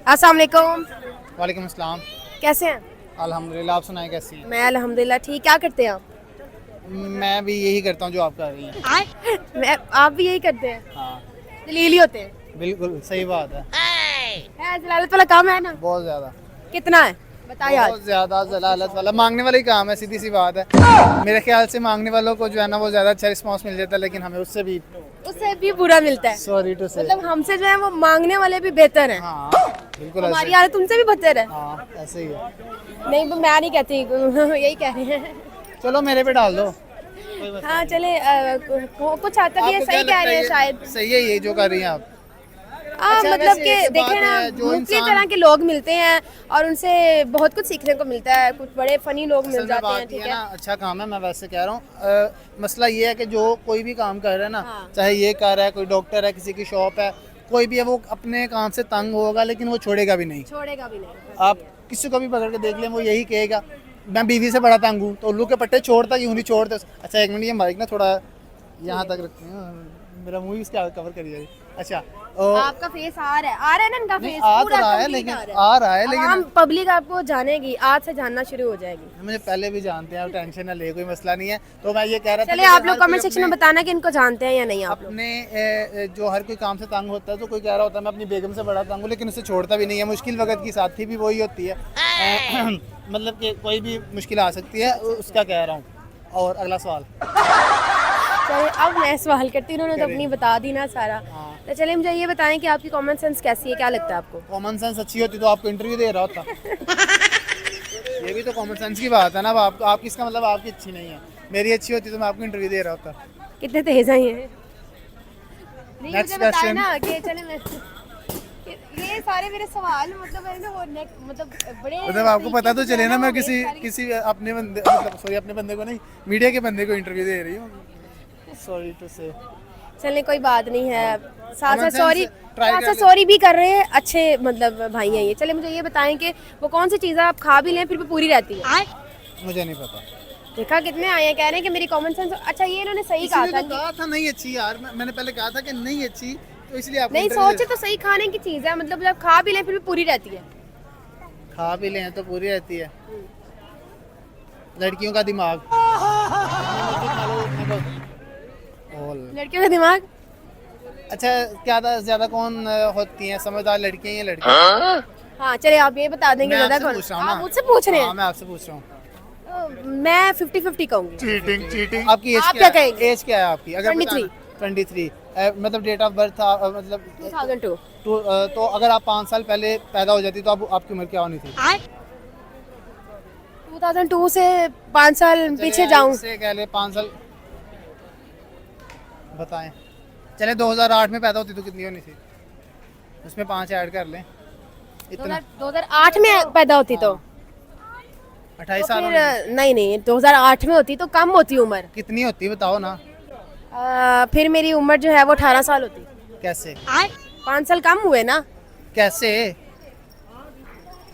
अस्सलाम वालेकुम। वालेकुम अस्सलाम। कैसे हैं? अल्हम्दुलिल्लाह, आप सुनाएं कैसी हैं? मैं अल्हम्दुलिल्लाह ठीक। क्या करते हैं आप? मैं भी यही करता हूँ जो आप कर रही हैं। आप भी यही करते हैं? हाँ, जलीली होते हैं। बिल्कुल सही बात है। है जलालत वाला काम है ना? बहुत ज़्यादा, कितना है बताइए आज। बहुत ज़्यादा जलालत वाला मांगने वाला ही काम है, सीधी सी बात है। मेरे ख्याल से मांगने वालों को जो है ना वो ज़्यादा अच्छा रिस्पांस मिल जाता है, लेकिन हमें उससे भी उससे भी बुरा मिलता है। सॉरी टू से। मतलब हमसे जो है वो मांगने वाले भी बेहतर हैं। हाँ, बिल्कुल ऐसे हमारी ही। हालत उनसे भी बेहतर है। हाँ, ऐसे ही है। नहीं मैं नहीं कहती यही कह रहे हैं। चलो मेरे पे डाल दो, कोई मसला हाँ नहीं। चले कुछ हद तक ये आपको सही क्या कह लगता रहे है हैं ये शायद। सही है ये जो कर रही हैं आप? अच्छा, मतलब वैसे कि एक देखें बात ना, है, जो मुख्तलिफ इंसान तरह के लोग मिलते हैं और उनसे बहुत कुछ सीखने को मिलता है। कुछ बड़े फनी लोग असल मिल में जाते हैं, बात ठीक ये है है। ना, अच्छा काम है, मैं वैसे कह रहा हूँ। मसला ये है कि जो कोई भी काम कर रहा है ना, हाँ। चाहे ये कर रहा है, कोई डॉक्टर है, किसी की शॉप है, कोई भी है, वो अपने काम से तंग होगा लेकिन वो छोड़ेगा भी नहीं। छोड़ेगा भी नहीं। आप किसी को भी पकड़ के देख लें, वो यही कहेगा मैं बीवी से बड़ा तंग हूँ, तो उल्लू के पट्टे छोड़ता क्यों नहीं छोड़ते। अच्छा एक मिनट, ये माइक ना थोड़ा यहाँ तक रखते हैं, मेरा मुंह इसके कवर करिए। अच्छा आपका फेस आ रहा है ना, इनका नहीं, फेस आ तो पूरा रहा है complete लेकिन आ रहा है। लेकिन आम पब्लिक आपको जानेगी, आज से जानना शुरू हो जाएगी। मुझे पहले भी जानते हैं, आप टेंशन ना ले, कोई मसला नहीं है। तो मैं ये कह रहा था चले कि आप अगर लोग हर कोई कमेंट सेक्शन में अपने बताना कि इनको जानते हैं या नहीं आप लोग। जो हर कोई काम से तंग होता है, तो कोई कह रहा होता है मैं अपनी बेगम से बड़ा तंग हूँ, लेकिन उसे छोड़ता भी नहीं है। मुश्किल वक्त की साथी भी वही होती है। मतलब कि कोई भी मुश्किल आ सकती है, उसका कह रहा हूँ। और अगला सवाल। चलिए अब मैं सवाल करती हूँ, उन्होंने तो अपनी बता दी ना सारा। हाँ। तो चलिए मुझे ये बताएं कि आपकी कॉमन सेंस कैसी है, क्या लगता है आपको? कॉमन सेंस अच्छी होती तो आपको इंटरव्यू दे रहा होता। ये भी तो कॉमन सेंस की बात है ना। अब आप किसका मतलब आपकी अच्छी नहीं है, मेरी अच्छी होती तो मैं आपको इंटरव्यू दे रहा होता। कितने तेज हैं ये। नहीं Next मुझे बताए question. ना कि चले मैं ये सारे मेरे सवाल मतलब है ना वो मतलब बड़े मतलब आपको पता तो तरीके से चले जो ना, है मैं वो किसी ये सारी- किसी अपने बंदे, मतलब सॉरी अपने बंदे को नहीं, मीडिया के बंदे को इंटरव्यू दे रही हूँ। सॉरी टू से। चलने कोई बात नहीं है। साथ Common साथ sense सॉरी try साथ कर साथ ले। सॉरी भी कर रहे हैं, अच्छे मतलब भाई हैं ये। चले मुझे ये बताएं कि वो कौन सी चीज़ आप खा भी लें फिर भी पूरी रहती है। मुझे नहीं पता। देखा कितने आए हैं कह रहे हैं कि मेरी कॉमन सेंस। अच्छा ये इन्होंने सही कहा इसीलिए था तो कि कहा था नहीं अच्छी यार, मैंने पहले कहा था कि नहीं अच्छी, तो इसलिए आपको नहीं interview सोचे तो सही, खाने की चीज़ है मतलब जब खा भी लें फिर भी पूरी रहती है। खा भी लें तो पूरी रहती है। लड़कियों का दिमाग। लड़कियों का दिमाग। अच्छा क्या था, ज्यादा कौन होती हैं समझदार, लड़कियां या लड़के? हाँ चले आप ये बता देंगे मैं ज़्यादा आपसे कौन। पूछ रहा हूँ आप ना। मुझसे पूछ रहे हाँ, हैं। मैं आपसे पूछ रहा हूँ। मैं 50-50 कहूँगी। चीटिंग आपकी एज आप क्या क्या है? कहेंगे? एज क्या है आपकी? अगर 23। 23। मतलब डेट ऑफ बर्थ मतलब 2002। तो अगर आप 5 साल पहले पैदा हो जाती तो आपकी उम्र क्या होनी थी? 2002 से 5 साल पीछे जाऊं। से कह ले 5 साल बताएं। चले 2008 में पैदा होती तो कितनी होनी थी? उसमें 5 ऐड कर लें, इतना 2008 में पैदा होती तो 28 तो साल फिर होनी थी। नहीं 2008 में होती तो कम होती उम्र। कितनी होती बताओ ना। फिर मेरी उम्र जो है वो 18 साल होती। कैसे? 5 साल कम हुए ना, कैसे?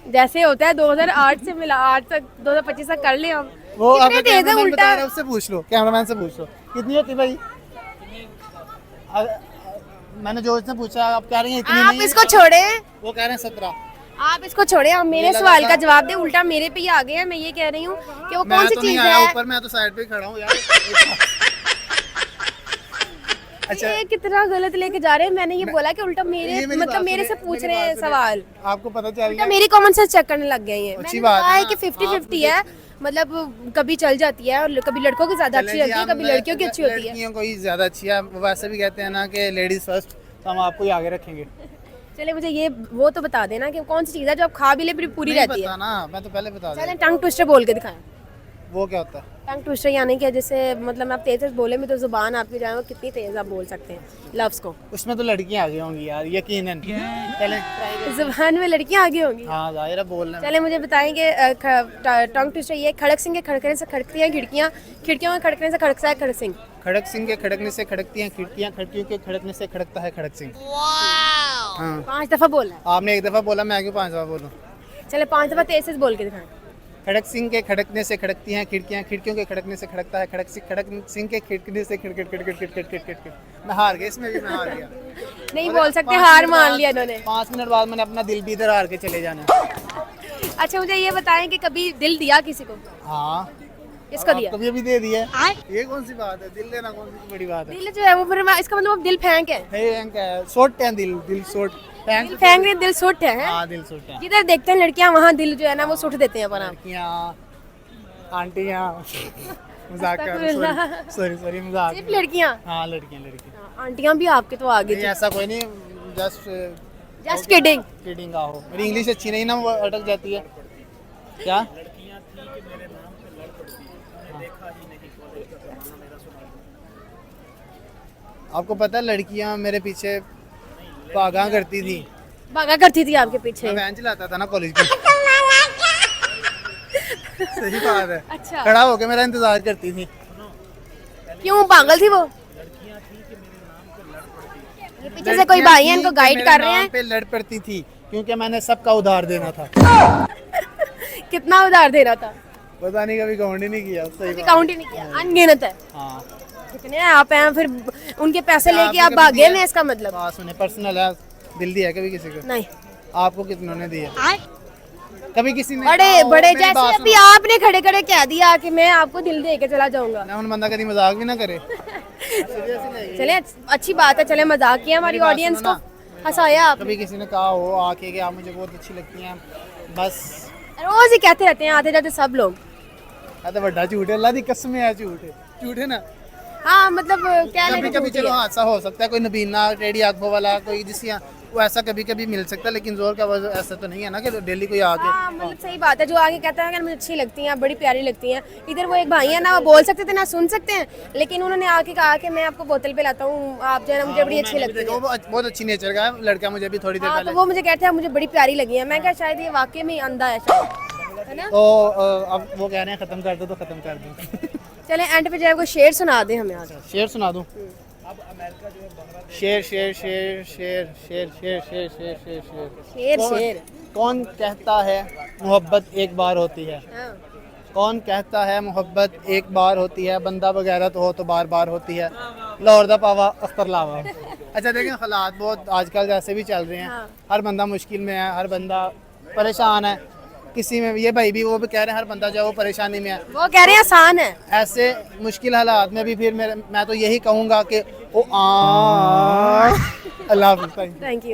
जैसे होता है 2008 से मिला 8 तक 2025 तक कर ले हम। वो कितने अगर तेज है कैमरामैन उल्टा। बता रहा है उससे पूछ लो, कैमरामैन से पूछ लो कितनी होती भाई। मैंने जो इसने पूछा आप कह रही हैं इतनी आप नहीं है। इसको छोड़े, वो कह रहे हैं 17। आप इसको छोड़े, आप मेरे लगा सवाल था। का जवाब दे, उल्टा मेरे पे ही आ गए हैं। मैं ये कह रही हूँ कि वो मैं कौन सी तो नहीं चीज आया है। ऊपर, मैं तो साइड पे ही खड़ा हूँ यार। अच्छा ये कितना गलत लेके जा रहे हैं। मैंने ये बोला कि उल्टा ये मेरे मेरी मतलब बात मेरे से सुनिए, पूछ मेरी रहे हैं बात सुनिए। सवाल। आपको पता चल उल्टा गया। मेरी कॉमन सेंस चेक करने लग गए हैं। अच्छी मैंने बात कहा है है ना, कि आप 50-50 है, मतलब कभी चल जाती है और कभी लड़कों की ज्यादा अच्छी लगती है, कभी लड़कियों की अच्छी होती है। लड़कियों को ही ज्यादा अच्छी है। वैसे भी कहते हैं ना कि लेडीज फर्स्ट, तो हम आपको ही आगे रखेंगे। चले मुझे ये वो तो बता देना कि कौन सी चीज़ है जो आप खा भी ले फिर पूरी नहीं रहती है। पता ना, मैं तो पहले बता चले दिया। टंग ट्विस्टर बोल के दिखाएं। वो क्या होता है? टंग ट्विस्टर यानी कि जैसे मतलब आप तेज बोले में तो जुबान आपकी जो है वो कितनी तेज आप बोल सकते हैं लफ्ज़ को। उसमें तो लड़कियां आगे होंगी यार, यकीनन। चले जुबान में लड़कियां आगे होंगी। हाँ जाहिर है बोलने में। चले मुझे बताएंगे टंग ट्विस्टर ये खड़क सिंह के खड़कने से खड़कती हैं खिड़कियाँ, खिड़कियों के खड़कने से खड़कता है खड़क सिंह। खड़क सिंह के खड़कने से खड़कती हैं खिड़कियां, खिड़कियों के खड़कने से खड़कता है खड़क सिंह। हाँ, 5 दफ़ा बोलना है। आपने एक दफा बोला, मैं क्यों 5 दफा बोलूं? चले 5 दफ़ा तेज से बोल के दिखाएं। खड़क सिंह के खड़कने से खड़कती हैं खिड़कियां, खिड़कियों के खड़कने से खड़कता है खड़क सिंह, खड़क सिंह के खिड़कने से खिड़किट खिड़किट खिड़किट खिड़किट खिड़किट। मैं हार गया, इसमें भी मैं हार गया। नहीं बोल सकते हार मान लिया इन्होंने। 5 मिनट बाद मैंने अपना दिल भी इधर हार के चले जाना। अच्छा मुझे ये बताएं कि कभी दिल दिया किसी को? हाँ, किसको दिया? कभी अभी दे दिया। ये कौन सी बात है, दिल देना कौन सी बड़ी बात है। दिल जो है वो फिर इसका मतलब अब दिल फेंक है। सोट है दिल, दिल सोट दिल फेंक नहीं, दिल सुट है, हैं? हाँ दिल सोट है। जिधर देखते हैं लड़कियां वहाँ दिल जो है ना वो सुट देते हैं अपना। लड़कियाँ, आंटियाँ, मजाक कर रहा हूँ, सॉरी सॉरी मजाक। सिर्फ लड़कियां? हाँ लड़कियाँ। आंटियां भी आपके तो आगे नहीं ऐसा कोई नहीं, जस्ट किडिंग। किडिंग आहो, मेरी इंग्लिश अच्छी नहीं ना, वो अटक जाती है। क्या आपको पता है लड़कियां मेरे पीछे भागा करती थी, भागा करती थी आपके पीछे? मैं वैन चलाता था ना कॉलेज की। सही बात है। अच्छा। खड़ा होके मेरा इंतजार करती थी। क्यों पागल थी वो? ये पीछे से कोई भाई है इनको गाइड कर रहे हैं। पे लड़ पड़ती थी क्योंकि मैंने सबका उधार देना था। कितना उधार देना था? पता नहीं, कभी काउंट ही नहीं किया। सही कभी बात। काउंट ही नहीं किया, अनगिनत है। हाँ कितने आप हैं फिर उनके पैसे क्या लेके आपने आप कभी भागे दिया? में इसका मतलब? बात सुने, पर्सनल है, दिल दिया कभी किसी को? नहीं। आपको कितनों ने दिया? कभी किसी ने बड़े कहा हो, बड़े मेरी जैसे बात अभी सुनो। आपने खड़े खड़े कह दिया कि मैं आपको दिल दे के चला जाऊंगा। ना उन बंदा कभी मजाक भी ना करे। चले अच्छी बात है, चले मजाक किया हमारी मेरी बात ऑडियंस सुनो को हंसाया आप। कभी किसी ने कहा हो आके कि आप मुझे बहुत अच्छी लगती हैं, बस रोज ही कहते रहते हैं आते जाते सब लोग। तो बड़ा झूठ है, अल्लाह दी कसम है, झूठ है ना। हाँ मतलब क्या कभी कभी चलो हादसा हो सकता है, कोई नबीना टेढ़ी आंखों वाला कोई जिस वो ऐसा कभी कभी मिल सकता है, लेकिन जोर का वजह ऐसा तो नहीं है ना कि डेली कोई आके। हाँ मतलब सही बात है, जो आगे कहता है कि मुझे अच्छी लगती हैं, बड़ी प्यारी लगती हैं। इधर वो एक भाई है ना, वो बोल सकते थे ना सुन सकते हैं, लेकिन उन्होंने आके कहा कि मैं आपको बोतल पे लाता हूँ, आप जो है ना मुझे बड़ी अच्छी लगती है। वो बहुत अच्छी नेचर का है लड़का, मुझे भी थोड़ी देर हाँ पहले तो वो मुझे कहते हैं मुझे बड़ी प्यारी लगी है। मैं क्या शायद ये वाकई में अंधा है शायद, है ना? तो अब वो कह रहे हैं खत्म कर दो तो खत्म कर दो। चले एंड पे जाए, कोई शेर सुना दे हमें आज। शेर सुना दूं? शेर शेर शेर शेर शेर शेर शेर शेर शेर शेर शेर शेर कौन कहता है मोहब्बत एक बार होती है? हाँ। कौन कहता है मोहब्बत एक बार होती है? बंदा वगैरह तो हो तो बार बार होती है। लाहौर दा पावा अख्तर लावा। अच्छा देखें, हालात बहुत आजकल जैसे भी चल रहे हैं, हाँ। हर बंदा मुश्किल में है, हर बंदा परेशान है किसी में। ये भाई भी वो भी कह रहे हैं हर बंदा जो है वो परेशानी में है। वो कह रहे हैं आसान है। ऐसे मुश्किल हालात में भी फिर मैं तो यही कहूँगा कि ओ अल्लाह हाफ़िज़। Thank you.